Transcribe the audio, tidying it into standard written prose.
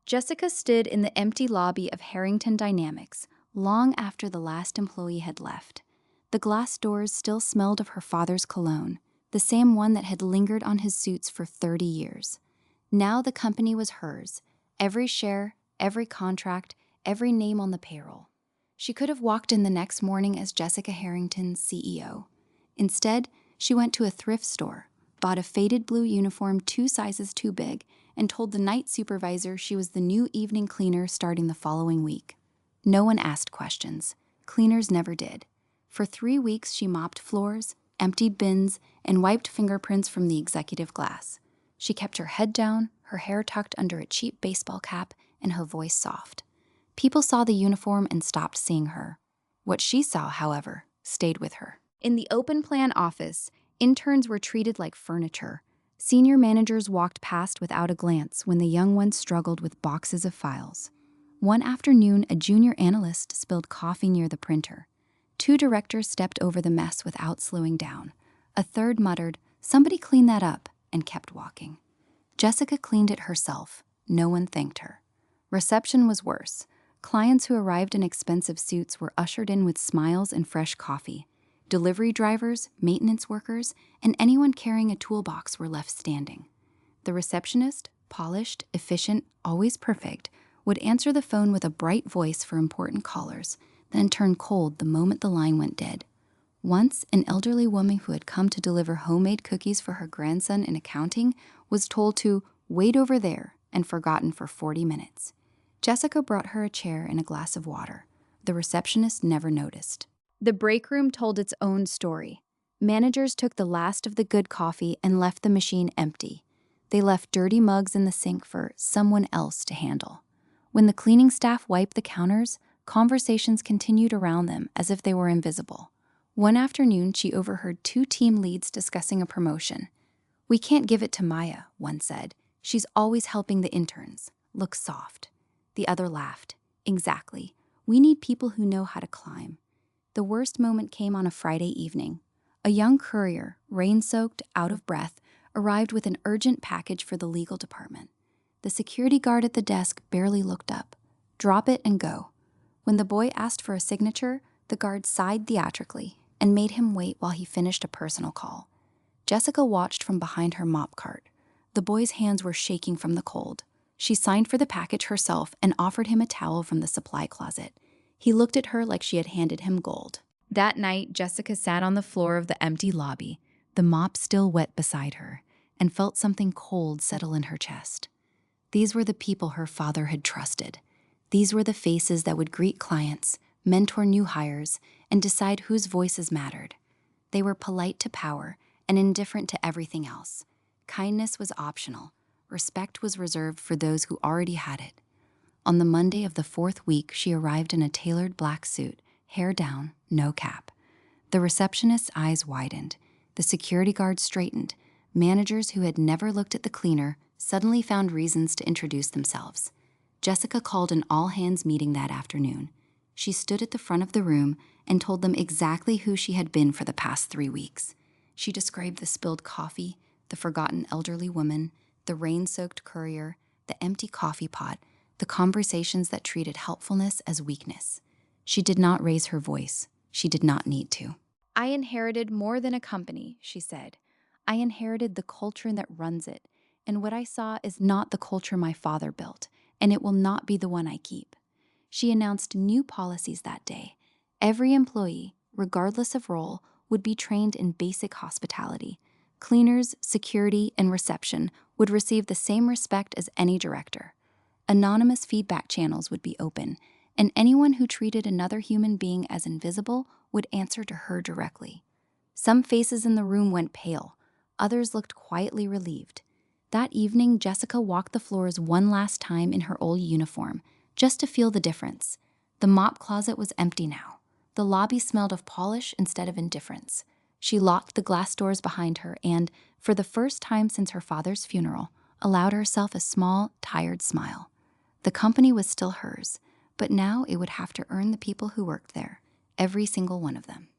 Jessica stood in the empty lobby of Harrington Dynamics long after the last employee had left. The glass doors still smelled of her father's cologne, the same one that had lingered on his suits for 30 years. Now the company was hers, every share, every contract, every name on the payroll. She could have walked in the next morning as Jessica Harrington's CEO. Instead, she went to a thrift store, bought a faded blue uniform 2 sizes too big, and told the night supervisor she was the new evening cleaner starting the following week. No one asked questions. Cleaners never did. For 3 weeks, she mopped floors, emptied bins, and wiped fingerprints from the executive glass. She kept her head down, her hair tucked under a cheap baseball cap, and her voice soft. People saw the uniform and stopped seeing her. What she saw, however, stayed with her. In the open plan office, interns were treated like furniture. Senior managers walked past without a glance when the young ones struggled with boxes of files. One afternoon, a junior analyst spilled coffee near the printer. 2 directors stepped over the mess without slowing down. A third muttered, "Somebody clean that up," and kept walking. Jessica cleaned it herself. No one thanked her. Reception was worse. Clients who arrived in expensive suits were ushered in with smiles and fresh coffee. Delivery drivers, maintenance workers, and anyone carrying a toolbox were left standing. The receptionist, polished, efficient, always perfect, would answer the phone with a bright voice for important callers, then turn cold the moment the line went dead. Once, an elderly woman who had come to deliver homemade cookies for her grandson in accounting was told to wait over there and forgotten for 40 minutes. Jessica brought her a chair and a glass of water. The receptionist never noticed. The break room told its own story. Managers took the last of the good coffee and left the machine empty. They left dirty mugs in the sink for someone else to handle. When the cleaning staff wiped the counters, conversations continued around them as if they were invisible. One afternoon, she overheard 2 team leads discussing a promotion. "We can't give it to Maya," one said. "She's always helping the interns. Looks soft." The other laughed. "Exactly. We need people who know how to climb." The worst moment came on a Friday evening. A young courier, rain-soaked, out of breath, arrived with an urgent package for the legal department. The security guard at the desk barely looked up. "Drop it and go." When the boy asked for a signature, the guard sighed theatrically and made him wait while he finished a personal call. Jessica watched from behind her mop cart. The boy's hands were shaking from the cold. She signed for the package herself and offered him a towel from the supply closet. He looked at her like she had handed him gold. That night, Jessica sat on the floor of the empty lobby, the mop still wet beside her, and felt something cold settle in her chest. These were the people her father had trusted. These were the faces that would greet clients, mentor new hires, and decide whose voices mattered. They were polite to power and indifferent to everything else. Kindness was optional. Respect was reserved for those who already had it. On the Monday of the 4th week, she arrived in a tailored black suit, hair down, no cap. The receptionist's eyes widened. The security guard straightened. Managers who had never looked at the cleaner suddenly found reasons to introduce themselves. Jessica called an all-hands meeting that afternoon. She stood at the front of the room and told them exactly who she had been for the past 3 weeks. She described the spilled coffee, the forgotten elderly woman, the rain-soaked courier, the empty coffee pot, the conversations that treated helpfulness as weakness. She did not raise her voice. She did not need to. "I inherited more than a company," she said. "I inherited the culture that runs it, and what I saw is not the culture my father built, and it will not be the one I keep." She announced new policies that day. Every employee, regardless of role, would be trained in basic hospitality. Cleaners, security, and reception would receive the same respect as any director. Anonymous feedback channels would be open, and anyone who treated another human being as invisible would answer to her directly. Some faces in the room went pale. Others looked quietly relieved. That evening, Jessica walked the floors one last time in her old uniform, just to feel the difference. The mop closet was empty now. The lobby smelled of polish instead of indifference. She locked the glass doors behind her and, for the first time since her father's funeral, allowed herself a small, tired smile. The company was still hers, but now it would have to earn the people who worked there, every single one of them.